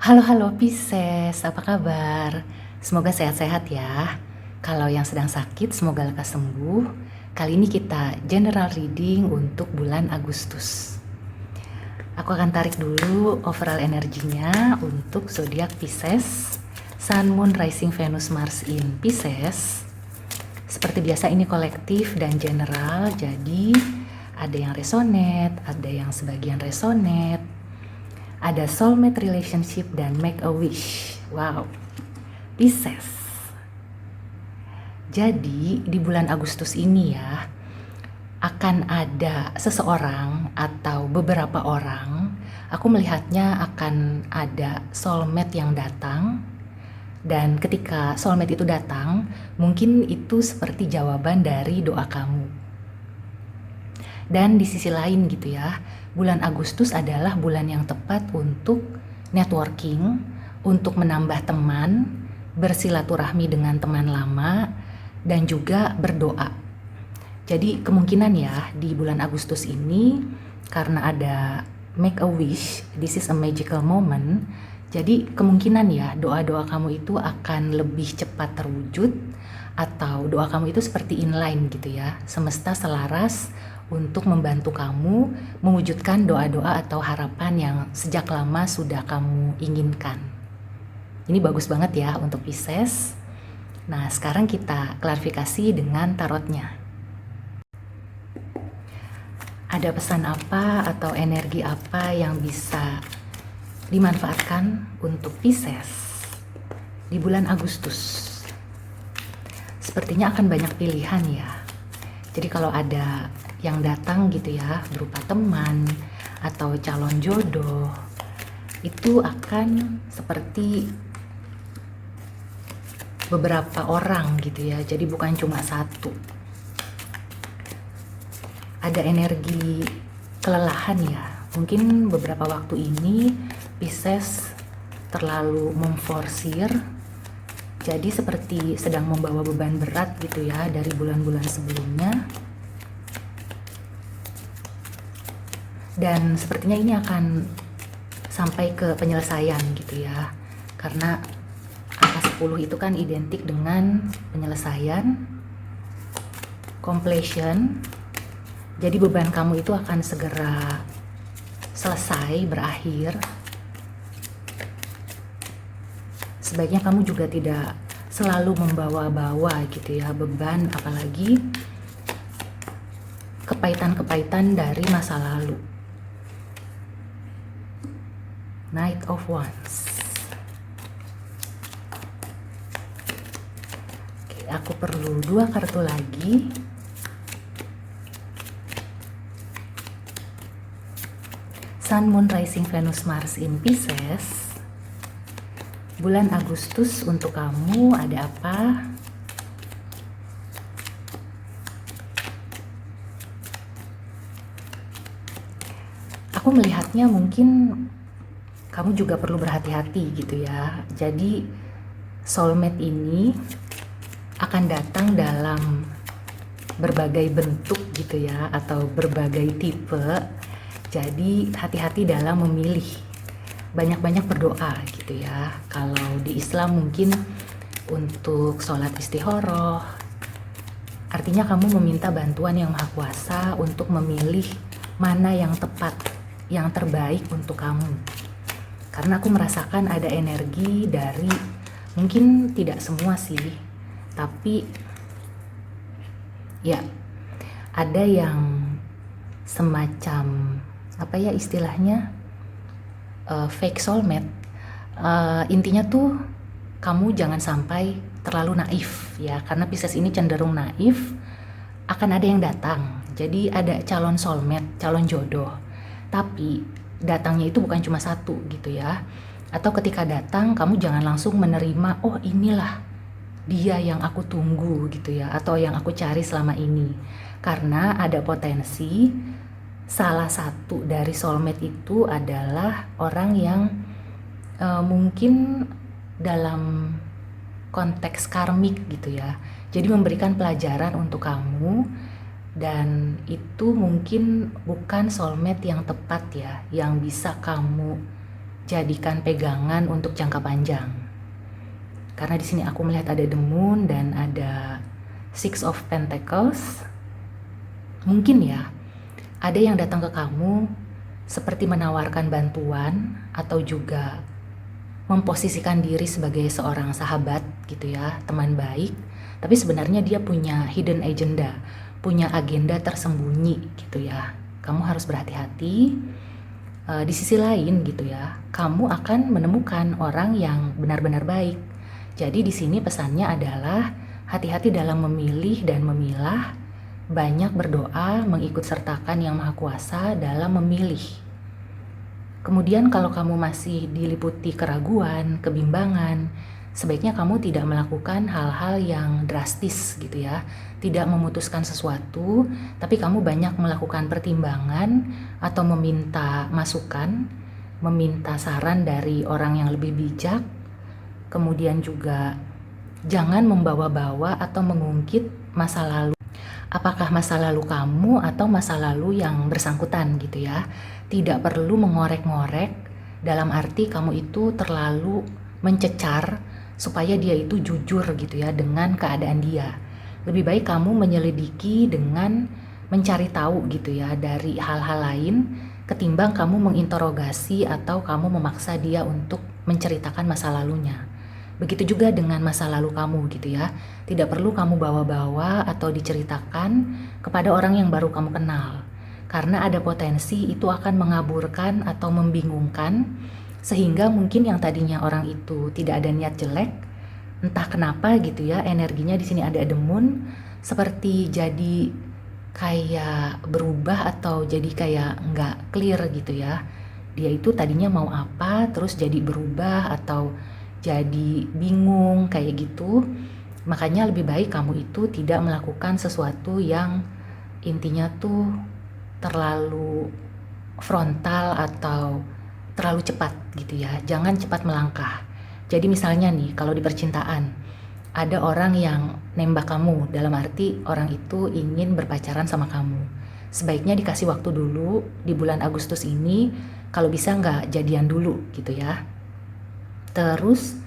Halo halo Pisces, apa kabar? Semoga sehat-sehat ya. Kalau yang sedang sakit, semoga lekas sembuh. Kali ini kita general reading untuk bulan Agustus. Aku akan tarik dulu overall energinya untuk zodiak Pisces, Sun, Moon, Rising, Venus, Mars in Pisces. Seperti biasa ini kolektif dan general, jadi ada yang resonate, ada yang sebagian resonate. Ada soulmate relationship dan make a wish. Wow, Pisces. Jadi di bulan Agustus ini ya, akan ada seseorang atau beberapa orang, aku melihatnya akan ada soulmate yang datang. Dan ketika soulmate itu datang, mungkin itu seperti jawaban dari doa kamu. Dan di sisi lain gitu ya, bulan Agustus adalah bulan yang tepat untuk networking, untuk menambah teman, bersilaturahmi dengan teman lama, dan juga berdoa. Jadi kemungkinan ya di bulan Agustus ini, karena ada make a wish, this is a magical moment, jadi kemungkinan ya doa-doa kamu itu akan lebih cepat terwujud, atau doa kamu itu seperti inline gitu ya, semesta selaras untuk membantu kamu mewujudkan doa-doa atau harapan yang sejak lama sudah kamu inginkan. Ini bagus banget ya untuk Pisces. Nah, sekarang kita klarifikasi dengan tarotnya. Ada pesan apa atau energi apa yang bisa dimanfaatkan untuk Pisces di bulan Agustus? Sepertinya akan banyak pilihan ya. Jadi kalau ada yang datang gitu ya, berupa teman atau calon jodoh, itu akan seperti beberapa orang gitu ya, jadi bukan cuma satu. Ada energi kelelahan ya, mungkin beberapa waktu ini Pisces terlalu memforsir, jadi seperti sedang membawa beban berat gitu ya dari bulan-bulan sebelumnya. Dan sepertinya ini akan sampai ke penyelesaian gitu ya, karena angka 10 itu kan identik dengan penyelesaian, completion. Jadi beban kamu itu akan segera selesai, berakhir. Sebaiknya kamu juga tidak selalu membawa-bawa gitu ya beban, apalagi kepahitan-kepahitan dari masa lalu. Knight of Wands. Oke, aku perlu 2 kartu lagi. Sun, Moon, Rising, Venus, Mars in Pisces. Bulan Agustus untuk kamu ada apa? Aku melihatnya mungkin kamu juga perlu berhati-hati gitu ya. Jadi soulmate ini akan datang dalam berbagai bentuk gitu ya, atau berbagai tipe. Jadi hati-hati dalam memilih. Banyak-banyak berdoa gitu ya. Kalau di Islam mungkin untuk sholat istikharah, artinya kamu meminta bantuan yang maha kuasa untuk memilih mana yang tepat, yang terbaik untuk kamu. Karena aku merasakan ada energi dari, mungkin tidak semua sih, tapi ya ada yang semacam apa ya istilahnya, fake soulmate. Intinya tuh kamu jangan sampai terlalu naif ya, karena Pisces ini cenderung naif. Akan ada yang datang, jadi ada calon soulmate, calon jodoh, tapi datangnya itu bukan cuma satu gitu ya. Atau ketika datang kamu jangan langsung menerima, oh inilah dia yang aku tunggu gitu ya, atau yang aku cari selama ini. Karena ada potensi salah satu dari soulmate itu adalah orang yang mungkin dalam konteks karmik gitu ya, jadi memberikan pelajaran untuk kamu. Dan itu mungkin bukan soulmate yang tepat ya, yang bisa kamu jadikan pegangan untuk jangka panjang. Karena di sini aku melihat ada the moon dan ada Six of Pentacles. Mungkin ya, ada yang datang ke kamu seperti menawarkan bantuan atau juga memposisikan diri sebagai seorang sahabat gitu ya, teman baik. Tapi sebenarnya dia punya hidden agenda, punya agenda tersembunyi gitu ya. Kamu harus berhati-hati. Di sisi lain gitu ya, kamu akan menemukan orang yang benar-benar baik. Jadi di sini pesannya adalah hati-hati dalam memilih dan memilah, banyak berdoa, mengikut sertakan Yang Maha Kuasa dalam memilih. Kemudian kalau kamu masih diliputi keraguan, kebimbangan, sebaiknya kamu tidak melakukan hal-hal yang drastis gitu ya. Tidak memutuskan sesuatu, tapi kamu banyak melakukan pertimbangan atau meminta masukan, meminta saran dari orang yang lebih bijak. Kemudian juga jangan membawa-bawa atau mengungkit masa lalu. Apakah masa lalu kamu atau masa lalu yang bersangkutan gitu ya. Tidak perlu mengorek-ngorek dalam arti kamu itu terlalu mencecar supaya dia itu jujur gitu ya dengan keadaan dia. Lebih baik kamu menyelidiki dengan mencari tahu gitu ya dari hal-hal lain ketimbang kamu menginterogasi atau kamu memaksa dia untuk menceritakan masa lalunya. Begitu juga dengan masa lalu kamu gitu ya. Tidak perlu kamu bawa-bawa atau diceritakan kepada orang yang baru kamu kenal. Karena ada potensi itu akan mengaburkan atau membingungkan sehingga mungkin yang tadinya orang itu tidak ada niat jelek, entah kenapa gitu ya, energinya di sini ada the moon seperti jadi kayak berubah atau jadi kayak nggak clear gitu ya. Dia itu tadinya mau apa terus jadi berubah atau jadi bingung kayak gitu. Makanya lebih baik kamu itu tidak melakukan sesuatu yang intinya tuh terlalu frontal atau terlalu cepat gitu ya. Jangan cepat melangkah. Jadi misalnya nih kalau di percintaan ada orang yang nembak kamu, dalam arti orang itu ingin berpacaran sama kamu. Sebaiknya dikasih waktu dulu di bulan Agustus ini, kalau bisa nggak jadian dulu gitu ya. Terus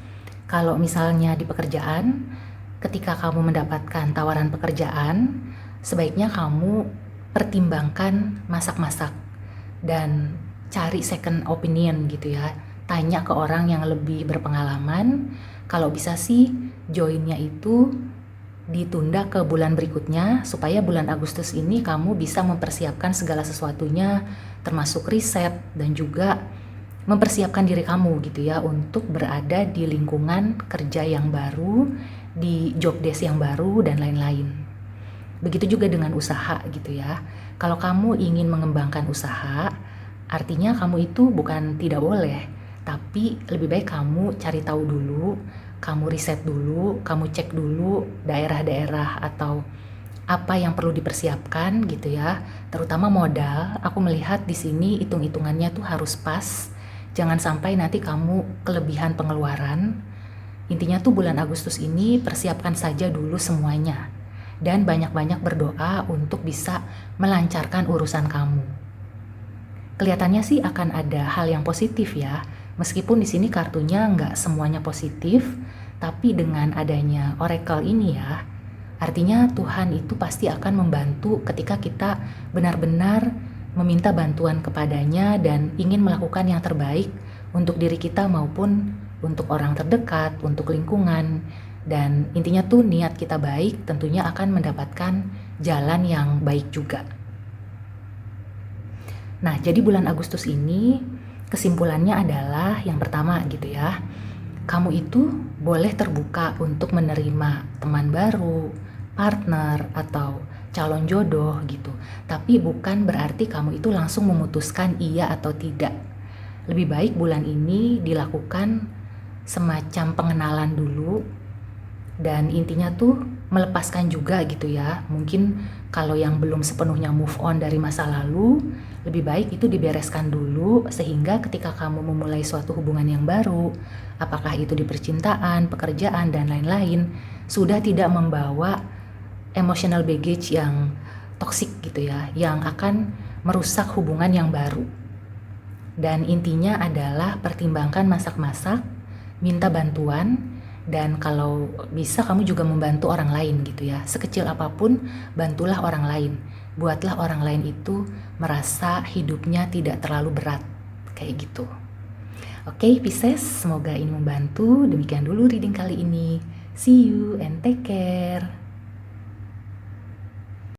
kalau misalnya di pekerjaan, ketika kamu mendapatkan tawaran pekerjaan, sebaiknya kamu pertimbangkan masak-masak dan cari second opinion gitu ya. Tanya ke orang yang lebih berpengalaman. Kalau bisa sih joinnya itu ditunda ke bulan berikutnya supaya bulan Agustus ini kamu bisa mempersiapkan segala sesuatunya termasuk riset dan juga mempersiapkan diri kamu gitu ya untuk berada di lingkungan kerja yang baru, di job desk yang baru dan lain-lain. Begitu juga dengan usaha gitu ya. Kalau kamu ingin mengembangkan usaha, artinya kamu itu bukan tidak boleh, tapi lebih baik kamu cari tahu dulu, kamu riset dulu, kamu cek dulu daerah-daerah atau apa yang perlu dipersiapkan gitu ya. Terutama modal, aku melihat di sini hitung-hitungannya tuh harus pas. Jangan sampai nanti kamu kelebihan pengeluaran. Intinya tuh bulan Agustus ini persiapkan saja dulu semuanya. Dan banyak-banyak berdoa untuk bisa melancarkan urusan kamu. Kelihatannya sih akan ada hal yang positif ya. Meskipun di sini kartunya nggak semuanya positif, tapi dengan adanya oracle ini ya, artinya Tuhan itu pasti akan membantu ketika kita benar-benar meminta bantuan kepadanya dan ingin melakukan yang terbaik untuk diri kita maupun untuk orang terdekat, untuk lingkungan. Dan intinya tuh niat kita baik tentunya akan mendapatkan jalan yang baik juga. Nah, jadi bulan Agustus ini kesimpulannya adalah yang pertama gitu ya. Kamu itu boleh terbuka untuk menerima teman baru, partner atau calon jodoh gitu. Tapi bukan berarti kamu itu langsung memutuskan iya atau tidak. Lebih baik bulan ini dilakukan semacam pengenalan dulu dan intinya tuh melepaskan juga gitu ya. Mungkin kalau yang belum sepenuhnya move on dari masa lalu, lebih baik itu dibereskan dulu sehingga ketika kamu memulai suatu hubungan yang baru, apakah itu di percintaan, pekerjaan dan lain-lain, sudah tidak membawa emotional baggage yang toksik gitu ya, yang akan merusak hubungan yang baru. Dan intinya adalah pertimbangkan masak-masak, minta bantuan, dan kalau bisa kamu juga membantu orang lain gitu ya. Sekecil apapun, bantulah orang lain. Buatlah orang lain itu merasa hidupnya tidak terlalu berat, kayak gitu. Oke, Pisces, semoga ini membantu. Demikian dulu reading kali ini. See you and take care.